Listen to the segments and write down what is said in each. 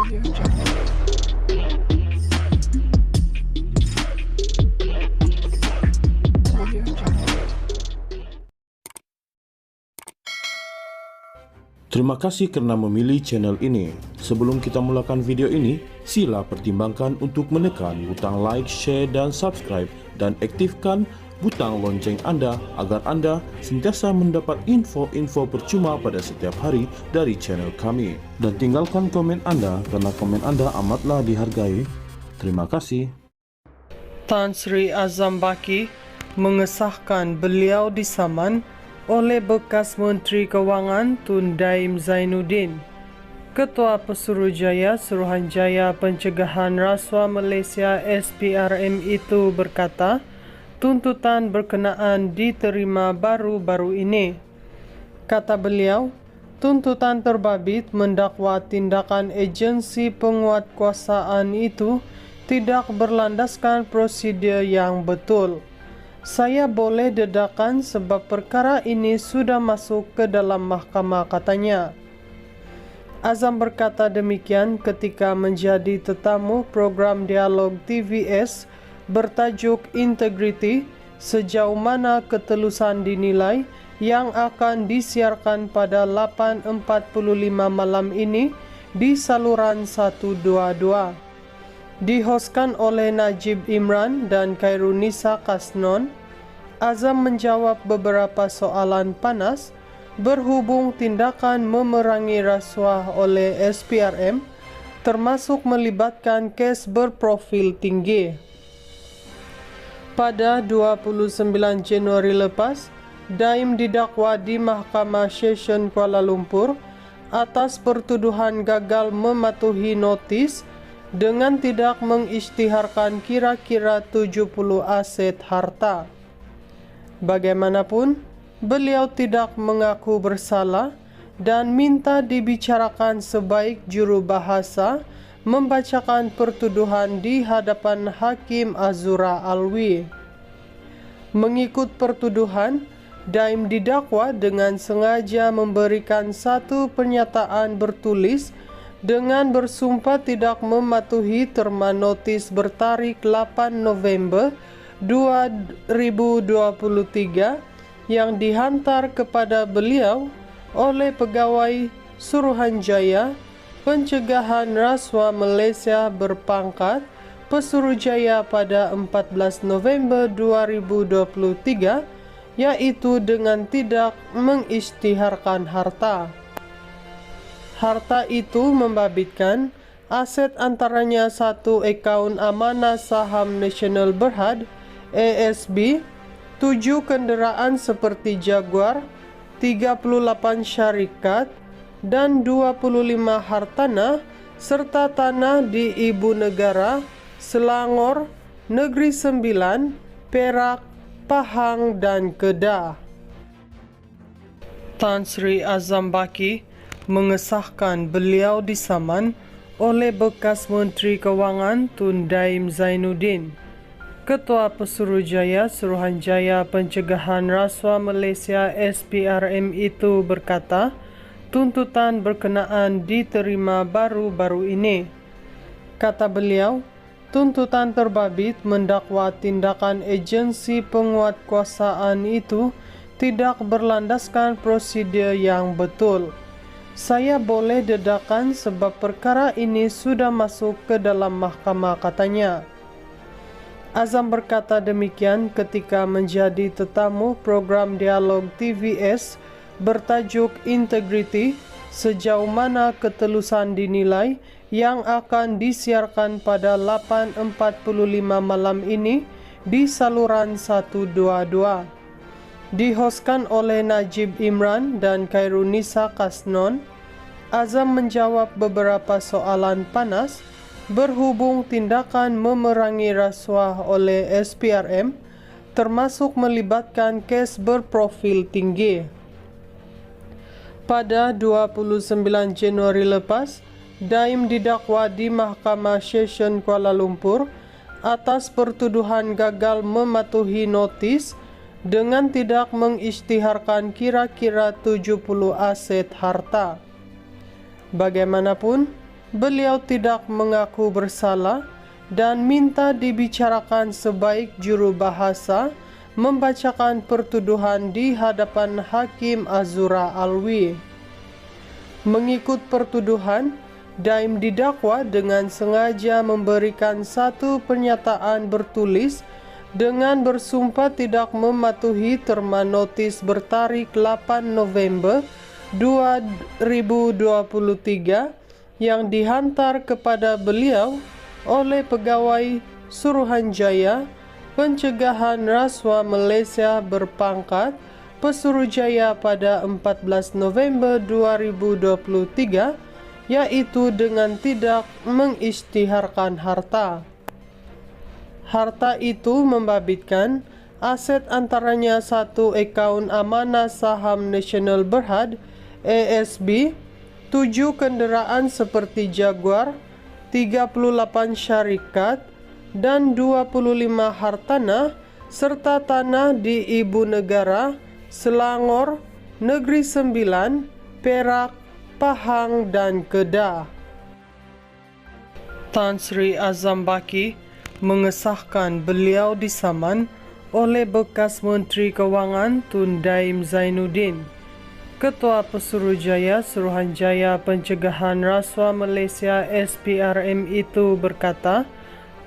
Terima kasih karena memilih channel ini. Sebelum kita mulakan video ini, sila pertimbangkan untuk menekan butang like, share, dan subscribe, dan aktifkan butang lonceng Anda agar Anda sentiasa mendapat info-info percuma pada setiap hari dari channel kami. Dan tinggalkan komen Anda karena komen Anda amatlah dihargai. Terima kasih. Tan Sri Azam Baki mengesahkan beliau disaman oleh bekas Menteri Kewangan Tun Daim Zainuddin. Ketua Pesuruhjaya Suruhanjaya Pencegahan Rasuah Malaysia SPRM itu berkata, tuntutan berkenaan diterima baru-baru ini. Kata beliau, tuntutan terbabit mendakwa tindakan agensi penguatkuasaan itu tidak berlandaskan prosedur yang betul. Saya boleh dedakan sebab perkara ini sudah masuk ke dalam mahkamah, katanya. Azam berkata demikian ketika menjadi tetamu program dialog TVS bertajuk Integriti, sejauh mana ketelusan dinilai, yang akan disiarkan pada 8.45 malam ini di saluran 122. Dihoskan oleh Najib Imran dan Khairunisa Kasnon, Azam menjawab beberapa soalan panas berhubung tindakan memerangi rasuah oleh SPRM, termasuk melibatkan kes berprofil tinggi. Pada 29 Januari lepas, Daim didakwa di Mahkamah Session Kuala Lumpur atas pertuduhan gagal mematuhi notis dengan tidak mengisytiharkan kira-kira 70 aset harta. Bagaimanapun, beliau tidak mengaku bersalah dan minta dibicarakan sebaik juru bahasa membacakan pertuduhan di hadapan Hakim Azura Alwi. Mengikut pertuduhan, Daim didakwa dengan sengaja memberikan satu pernyataan bertulis dengan bersumpah tidak mematuhi terma notis bertarikh 8 November 2023 yang dihantar kepada beliau oleh Pegawai Suruhanjaya Pencegahan Rasuah Malaysia berpangkat Pesuruhjaya pada 14 November 2023, yaitu dengan tidak mengisytiharkan harta. Harta itu membabitkan aset antaranya satu akaun amanah saham Nasional Berhad ASB, 7 kenderaan seperti Jaguar, 38 syarikat dan 25 hartanah serta tanah di Ibu Negara, Selangor, Negeri Sembilan, Perak, Pahang dan Kedah. Tan Sri Azam Baki mengesahkan beliau disaman oleh bekas Menteri Kewangan Tun Daim Zainuddin. Ketua Pesuruhjaya Suruhanjaya Pencegahan Rasuah Malaysia SPRM itu berkata, tuntutan berkenaan diterima baru-baru ini. Kata beliau, tuntutan terbabit mendakwa tindakan agensi penguatkuasaan itu tidak berlandaskan prosedur yang betul. Saya boleh dedakan sebab perkara ini sudah masuk ke dalam mahkamah, katanya. Azam berkata demikian ketika menjadi tetamu program dialog TVS bertajuk Integriti, sejauh mana ketelusan dinilai, yang akan disiarkan pada 8.45 malam ini di saluran 122. Dihoskan oleh Najib Imran dan Khairunisa Kasnon, Azam menjawab beberapa soalan panas berhubung tindakan memerangi rasuah oleh SPRM, termasuk melibatkan kes berprofil tinggi. Pada 29 Januari lepas, Daim didakwa di Mahkamah Session Kuala Lumpur atas pertuduhan gagal mematuhi notis dengan tidak mengisytiharkan kira-kira 70 aset harta. Bagaimanapun, beliau tidak mengaku bersalah dan minta dibicarakan sebaik juru bahasa membacakan pertuduhan di hadapan Hakim Azura Alwi. Mengikut pertuduhan, Daim didakwa dengan sengaja memberikan satu pernyataan bertulis dengan bersumpah tidak mematuhi terma notis bertarik 8 November 2023 yang dihantar kepada beliau oleh Pegawai Suruhanjaya Pencegahan Rasuah Malaysia berpangkat Pesuruhjaya pada 14 November 2023, yaitu dengan tidak mengisytiharkan harta. Harta itu membabitkan aset antaranya satu akaun amanah saham Nasional Berhad ASB, 7 kenderaan seperti Jaguar, 38 syarikat dan 25 hartanah serta tanah di Ibu Negara, Selangor, Negeri Sembilan, Perak, Pahang dan Kedah. Tan Sri Azam Baki mengesahkan beliau disaman oleh bekas Menteri Kewangan Tun Daim Zainuddin. Ketua Pesuruhjaya Suruhanjaya Pencegahan Rasuah Malaysia SPRM itu berkata,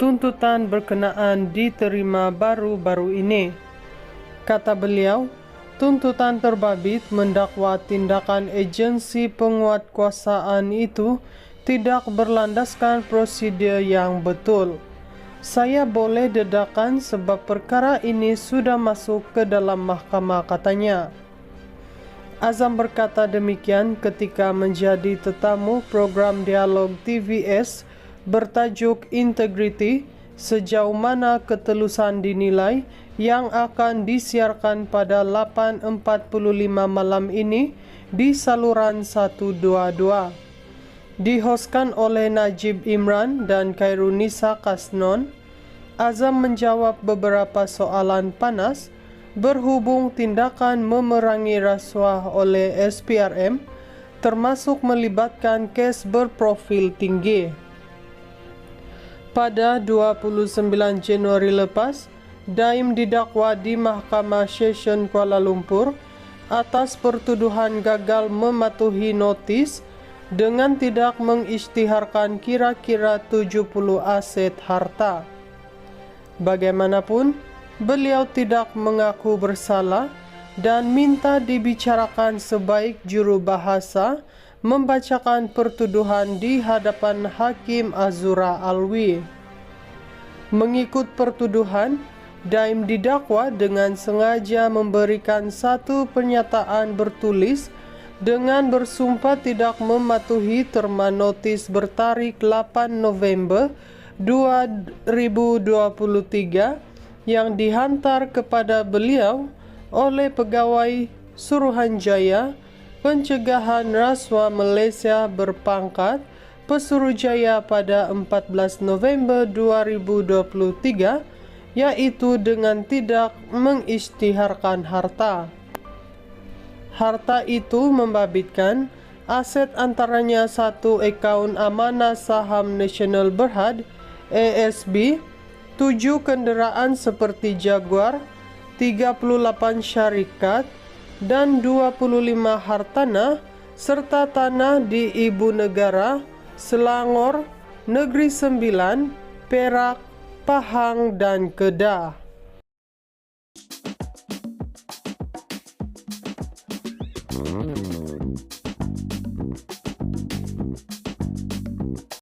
tuntutan berkenaan diterima baru-baru ini. Kata beliau, tuntutan terbabit mendakwa tindakan agensi penguatkuasaan itu tidak berlandaskan prosedur yang betul. Saya boleh dedakan sebab perkara ini sudah masuk ke dalam mahkamah, katanya. Azam berkata demikian ketika menjadi tetamu program dialog TVS bertajuk Integriti, sejauh mana ketelusan dinilai, yang akan disiarkan pada 8.45 malam ini di saluran 122. Dihoskan oleh Najib Imran dan Khairunisa Kasnon, Azam menjawab beberapa soalan panas berhubung tindakan memerangi rasuah oleh SPRM, termasuk melibatkan kes berprofil tinggi. Pada 29 Januari lepas, Daim didakwa di Mahkamah Session Kuala Lumpur atas pertuduhan gagal mematuhi notis dengan tidak mengisytiharkan kira-kira 70 aset harta. Bagaimanapun, beliau tidak mengaku bersalah dan minta dibicarakan sebaik juru bahasa membacakan pertuduhan di hadapan Hakim Azura Alwi. Mengikut pertuduhan, Daim didakwa dengan sengaja memberikan satu pernyataan bertulis dengan bersumpah tidak mematuhi terma notis bertarik 8 November 2023 yang dihantar kepada beliau oleh Pegawai Suruhanjaya Pencegahan Rasuah Malaysia berpangkat Pesuruhjaya pada 14 November 2023, yaitu dengan tidak mengisytiharkan harta. Harta itu membabitkan aset antaranya satu akaun amanah saham Nasional Berhad ASB, 7 kenderaan seperti Jaguar, 38 syarikat dan 25 hartanah serta tanah di Ibu Negara, Selangor, Negeri Sembilan, Perak, Pahang dan Kedah.